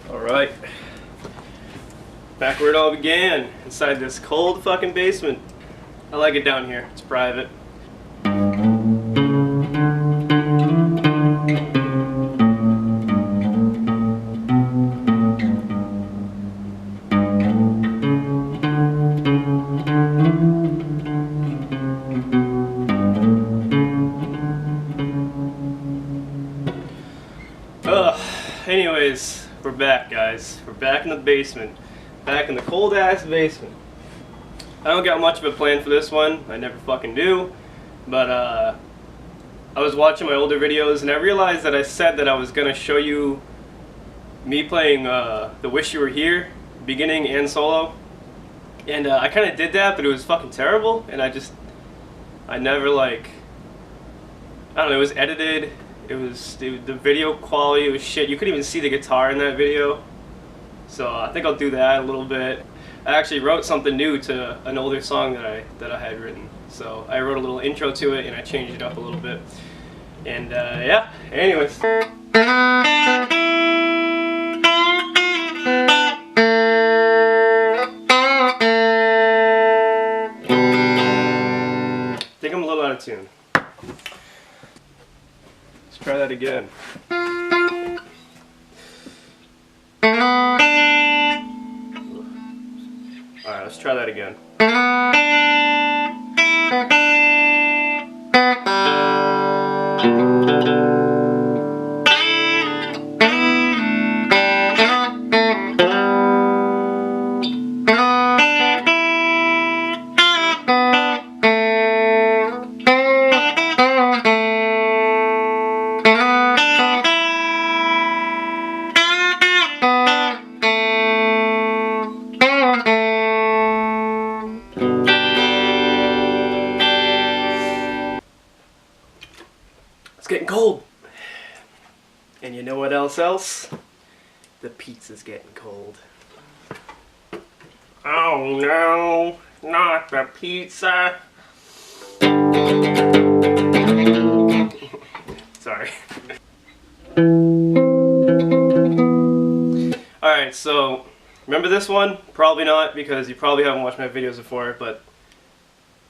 Alright, back where it all began, inside this cold fucking basement. I like it down here, it's private. Anyways, we're back, guys. We're back in the basement. Back in the cold ass basement. I don't got much of a plan for this one. I never fucking do. But I was watching my older videos and I realized that I said that I was gonna show you me playing the Wish You Were Here, beginning and solo. And I kinda did that, but it was fucking terrible. And I never like, I don't know, it was edited. The video quality was shit. You couldn't even see the guitar in that video. So I think I'll do that a little bit. I actually wrote something new to an older song that I had written. So I wrote a little intro to it and I changed it up a little bit. And yeah, anyways. I think I'm a little out of tune. Let's try that again. Alright, let's try that again. It's getting cold. And you know what else? The pizza's getting cold. Oh no, not the pizza. Sorry. Alright, so remember this one? Probably not, because you probably haven't watched my videos before, but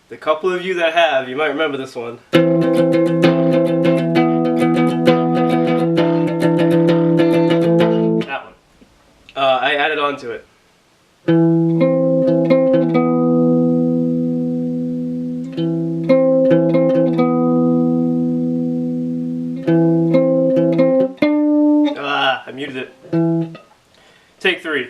the couple of you that have, you might remember this one. I added on to it. I muted it. Take 3.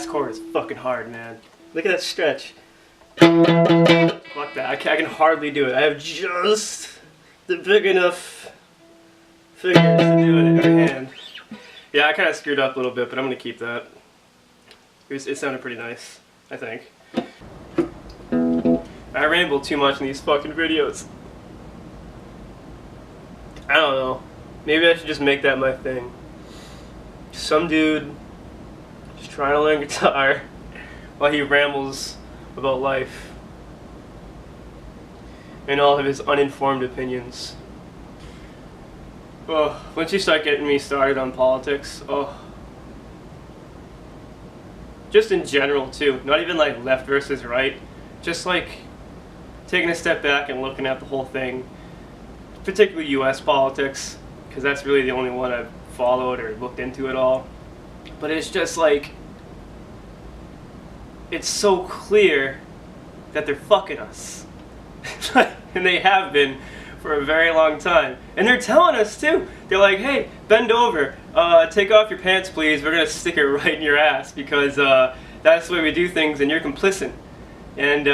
ass core is fucking hard, man. Look at that stretch. Fuck that. I can hardly do it. I have just the big enough fingers to do it in every hand. Yeah, I kind of screwed up a little bit, but I'm gonna keep that. It sounded pretty nice, I think. I ramble too much in these fucking videos. I don't know. Maybe I should just make that my thing. Some dude just trying to learn guitar while he rambles about life and all of his uninformed opinions. Oh, once you start getting me started on politics, oh. Just in general too, not even like left versus right, just like taking a step back and looking at the whole thing, particularly US politics, because that's really the only one I've followed or looked into at all. But it's just like, it's so clear that they're fucking us. And they have been for a very long time. And they're telling us too. They're like, hey, bend over, take off your pants please, we're gonna stick it right in your ass because that's the way we do things and you're complicit. And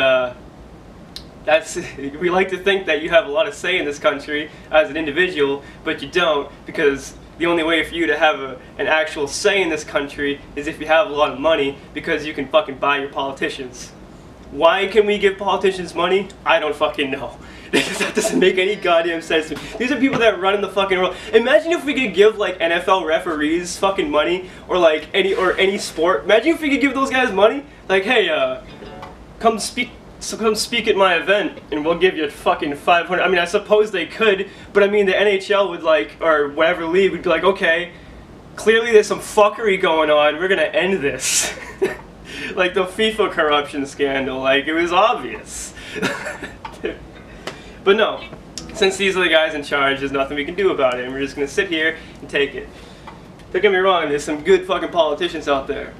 we like to think that you have a lot of say in this country as an individual, but you don't, because the only way for you to have an actual say in this country is if you have a lot of money, because you can fucking buy your politicians. Why can we give politicians money? I don't fucking know. That doesn't make any goddamn sense to me. These are people that run in the fucking world. Imagine if we could give like NFL referees fucking money, or like any sport. Imagine if we could give those guys money. Like, hey, come speak at my event, and we'll give you fucking 500. I mean, I suppose they could, but I mean, the NHL would like, or whatever league would be like, okay, clearly there's some fuckery going on. We're gonna end this. Like the FIFA corruption scandal. Like it was obvious. But no, since these are the guys in charge, there's nothing we can do about it, and we're just gonna sit here and take it. Don't get me wrong, there's some good fucking politicians out there,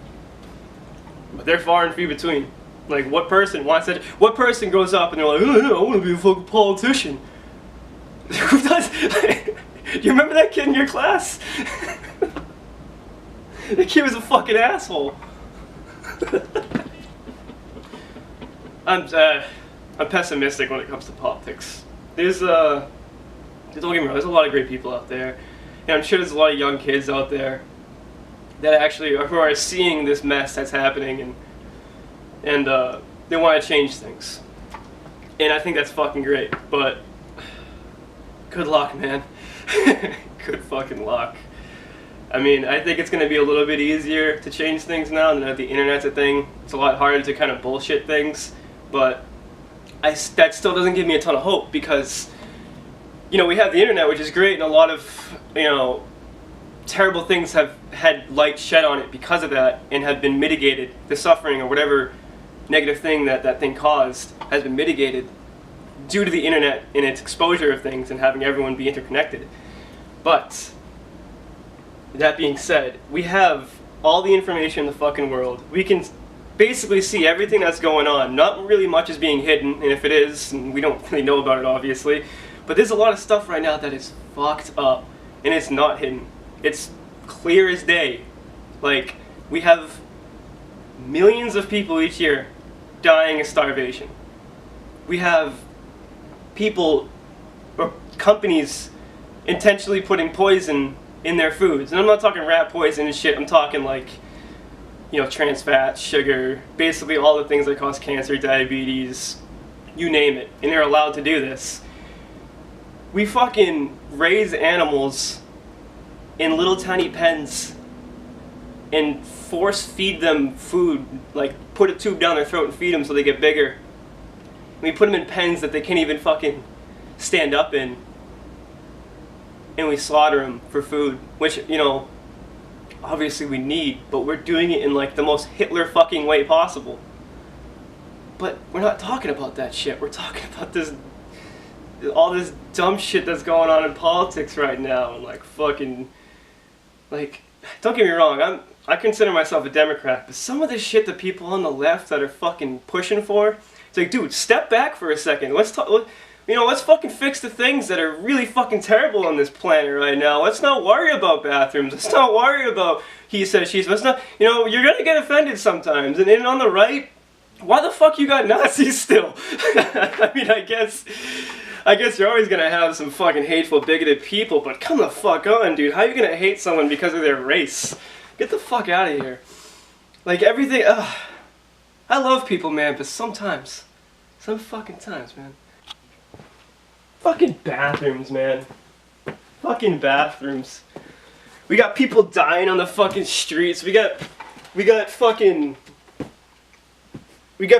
but they're far and few between. Like, what person wants that? What person goes up and they're like, oh, I want to be a fucking politician? Who does? Do you remember that kid in your class? That kid was a fucking asshole. I'm pessimistic when it comes to politics. Don't get me wrong, there's a lot of great people out there, and I'm sure there's a lot of young kids out there that actually who are seeing this mess that's happening, and they want to change things, and I think that's fucking great. But good luck, man. Good fucking luck. I mean, I think it's going to be a little bit easier to change things now, and that the internet's a thing. It's a lot harder to kind of bullshit things, but that still doesn't give me a ton of hope, because, you know, we have the internet, which is great, and a lot of, you know, terrible things have had light shed on it because of that, and have been mitigated. The suffering or whatever negative thing that thing caused has been mitigated due to the internet and its exposure of things and having everyone be interconnected. But that being said, we have all the information in the fucking world. We can basically see everything that's going on. Not really much is being hidden, and if it is, and we don't really know about it obviously, but there's a lot of stuff right now that is fucked up, and it's not hidden. It's clear as day. Like, we have millions of people each year dying of starvation. We have people or companies intentionally putting poison in their foods. And I'm not talking rat poison and shit, I'm talking like, you know, trans fats, sugar, basically all the things that cause cancer, diabetes, you name it. And they're allowed to do this. We fucking raise animals in little tiny pens and force feed them food, like put a tube down their throat and feed them so they get bigger. And we put them in pens that they can't even fucking stand up in. And we slaughter them for food, which, you know, obviously we need, but we're doing it in like the most Hitler fucking way possible. But we're not talking about that shit. We're talking about all this dumb shit that's going on in politics right now, and like fucking, like, don't get me wrong, I consider myself a Democrat, but some of the shit that people on the left that are fucking pushing for, it's like, dude, step back for a second. Let's talk. You know, let's fucking fix the things that are really fucking terrible on this planet right now. Let's not worry about bathrooms. Let's not worry about he said, she said. Let's not, you know, you're gonna get offended sometimes. And then on the right, why the fuck you got Nazis still? I mean, I guess you're always gonna have some fucking hateful, bigoted people, but come the fuck on, dude. How are you gonna hate someone because of their race? Get the fuck out of here. Like, everything, I love people, man, but sometimes, some fucking times, man. Fucking bathrooms, man. Fucking bathrooms. We got people dying on the fucking streets. We got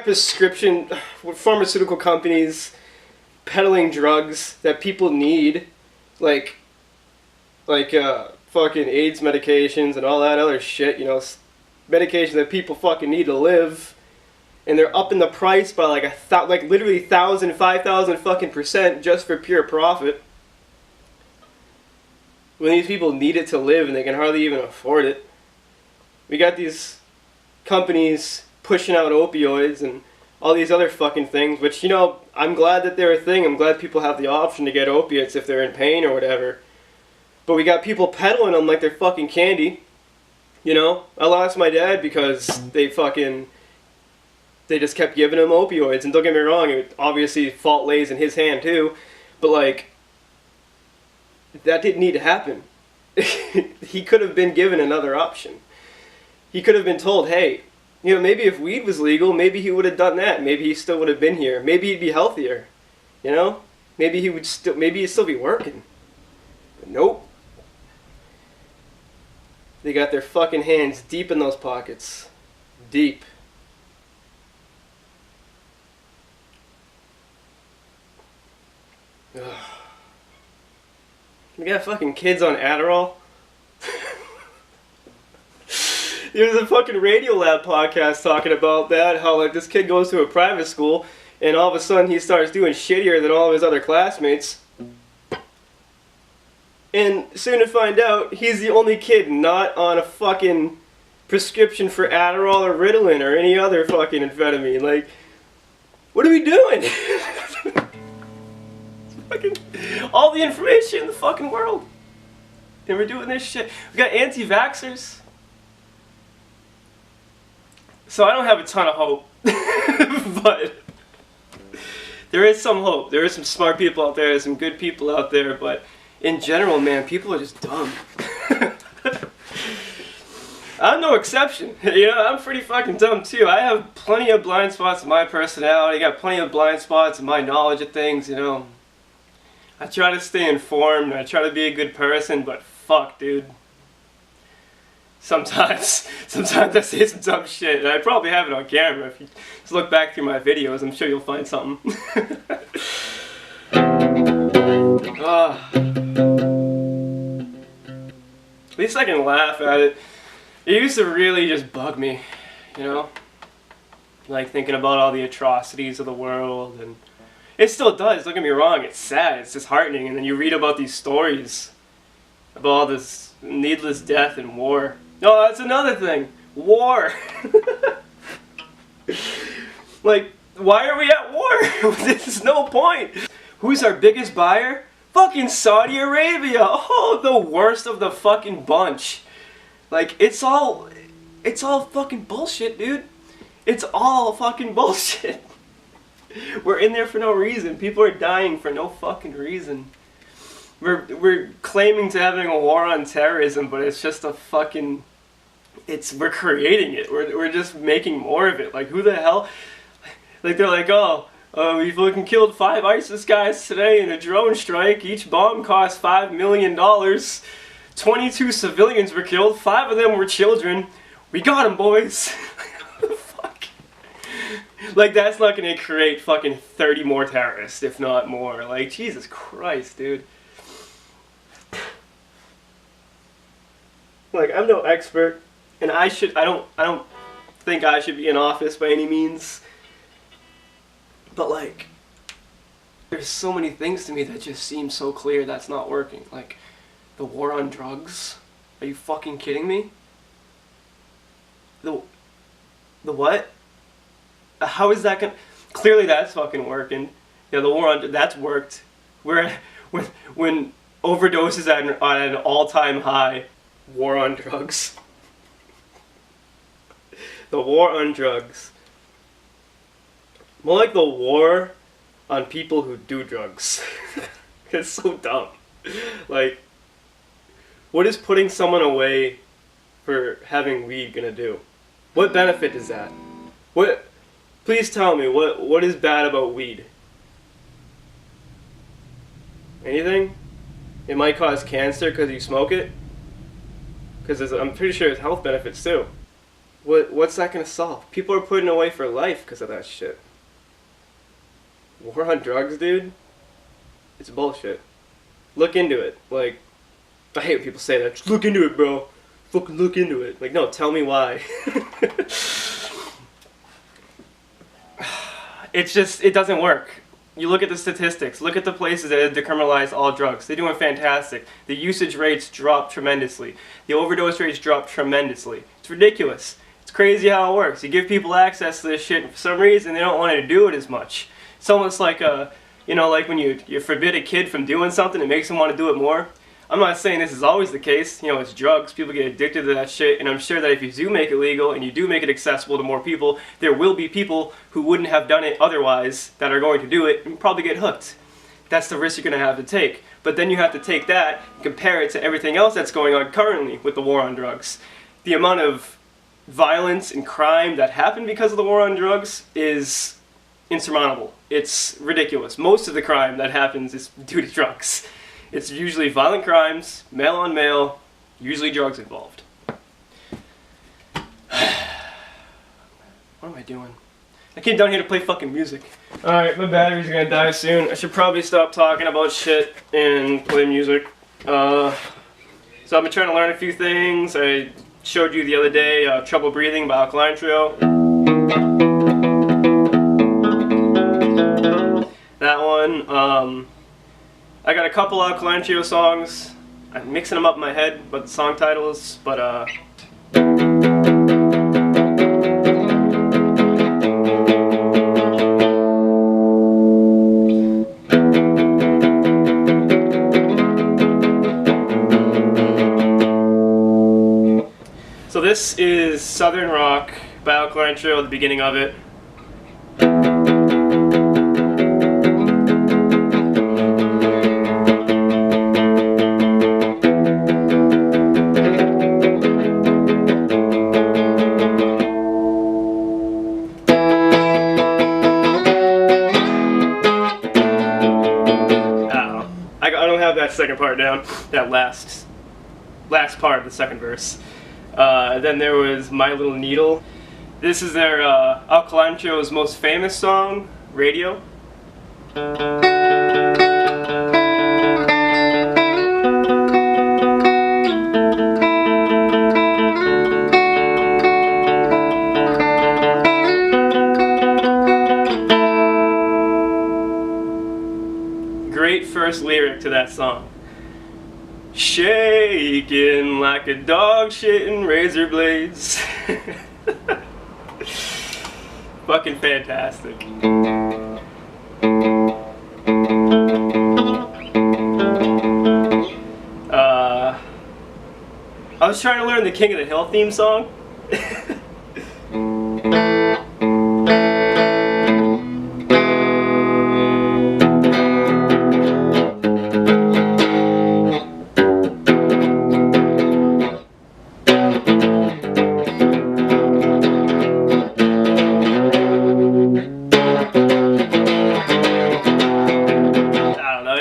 prescription pharmaceutical companies peddling drugs that people need, like fucking AIDS medications and all that other shit, you know, medications that people fucking need to live, and they're upping the price by like literally 1,000, 5,000 fucking % just for pure profit. When these people need it to live and they can hardly even afford it. We got these companies pushing out opioids and all these other fucking things, which, you know, I'm glad that they're a thing. I'm glad people have the option to get opiates if they're in pain or whatever. But we got people peddling them like they're fucking candy. You know, I lost my dad because they just kept giving him opioids. And don't get me wrong, obviously fault lays in his hand too. But like, that didn't need to happen. He could have been given another option. He could have been told, hey, you know, maybe if weed was legal, maybe he would have done that. Maybe he still would have been here. Maybe he'd be healthier. You know? Maybe he'd still be working. But nope. They got their fucking hands deep in those pockets. Deep. Ugh. We got fucking kids on Adderall. There was a fucking Radiolab podcast talking about that, how like this kid goes to a private school and all of a sudden he starts doing shittier than all of his other classmates. And soon to find out, he's the only kid not on a fucking prescription for Adderall or Ritalin or any other fucking amphetamine. Like, what are we doing? Fucking all the information in the fucking world. And we're doing this shit. We got anti-vaxxers. So I don't have a ton of hope. But there is some hope. There is some smart people out there. There's some good people out there. But in general, man, people are just dumb. I'm no exception. You know, I'm pretty fucking dumb too. I have plenty of blind spots in my personality. I got plenty of blind spots in my knowledge of things, you know. I try to stay informed. I try to be a good person, but fuck, dude. Sometimes I say some dumb shit, and I probably have it on camera. If you just look back through my videos, I'm sure you'll find something. At least I can laugh at it. It used to really just bug me, you know? Like thinking about all the atrocities of the world, and it still does, don't get me wrong, it's sad, it's disheartening, and then you read about these stories about all this needless death and war. No, that's another thing. War. Like, why are we at war? There's no point. Who's our biggest buyer? Fucking Saudi Arabia. Oh, the worst of the fucking bunch. Like, it's all fucking bullshit, dude. It's all fucking bullshit. We're in there for no reason. People are dying for no fucking reason. We're claiming to having a war on terrorism, but it's just a fucking... we're creating it. We're just making more of it. Like, who the hell... Like, they're like, oh, we've fucking killed 5 ISIS guys today in a drone strike. Each bomb cost $5 million. 22 civilians were killed. 5 of them were children. We got them, boys. What the fuck? Like, that's not gonna create fucking 30 more terrorists, if not more. Like, Jesus Christ, dude. Like, I'm no expert, and I don't think I should be in office by any means. But like, there's so many things to me that just seem so clear that's not working. Like, the war on drugs. Are you fucking kidding me? The what? How is that gonna... Clearly that's fucking working. Yeah, the war on that's worked. We're when overdoses on an all-time high. War on drugs. The war on drugs. More like the war on people who do drugs. It's so dumb. Like, what is putting someone away for having weed gonna do? What benefit is that? What? Please tell me, what is bad about weed? Anything? It might cause cancer because you smoke it? Because I'm pretty sure there's health benefits too. What's that gonna solve? People are putting away for life because of that shit. War on drugs, dude? It's bullshit. Look into it. Like, I hate when people say that. Just look into it, bro. Fucking look into it. Like, no, tell me why. It's just, it doesn't work. You look at the statistics. Look at the places that have decriminalized all drugs. They're doing fantastic. The usage rates drop tremendously. The overdose rates drop tremendously. It's ridiculous. It's crazy how it works. You give people access to this shit, and for some reason they don't want to do it as much. It's almost like like when you forbid a kid from doing something, it makes them want to do it more. I'm not saying this is always the case. You know, it's drugs. People get addicted to that shit, and I'm sure that if you do make it legal and you do make it accessible to more people, there will be people who wouldn't have done it otherwise that are going to do it and probably get hooked. That's the risk you're going to have to take. But then you have to take that and compare it to everything else that's going on currently with the war on drugs. The amount of violence and crime that happened because of the war on drugs is insurmountable. It's ridiculous. Most of the crime that happens is due to drugs. It's usually violent crimes, male on male, usually drugs involved. What am I doing? I came down here to play fucking music. Alright, my battery's gonna die soon. I should probably stop talking about shit and play music. So I've been trying to learn a few things. I showed you the other day Trouble Breathing by Alkaline Trio. That one. I got a couple Alkaline Trio songs. I'm mixing them up in my head, but the song titles, but so this is Southern Rock by Alkaline Trio at the beginning of it. That second part down, that last part of the second verse. Then there was My Little Needle. This is their Alkaline Trio's most famous song, Radio. Great first lyric to that song. Shaking like a dog shitting razor blades. Fucking fantastic. I was trying to learn the King of the Hill theme song.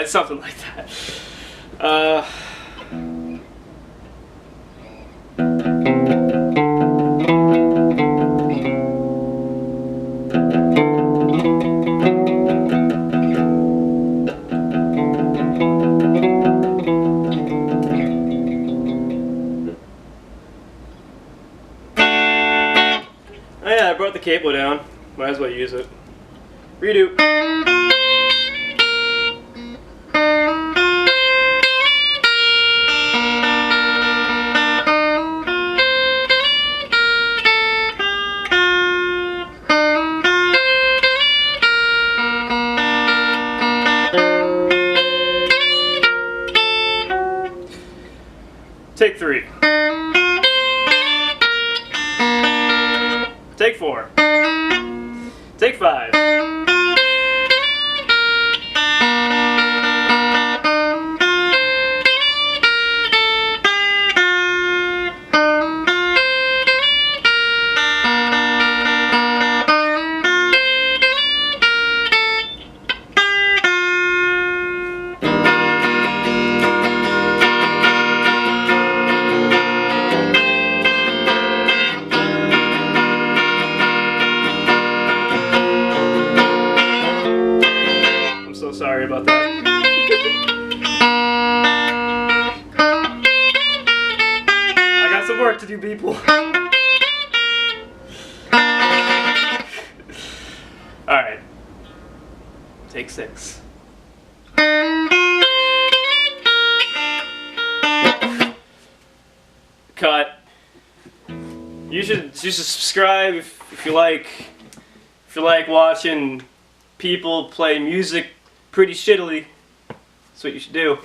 Something like that. Oh yeah, I brought the cable down. Might as well use it. Redo. Take 3. Take 4. Take 5. Sorry about that. I got some work to do, people. Alright. Take 6. Cut. You should subscribe if you like watching people play music pretty shittily. That's what you should do.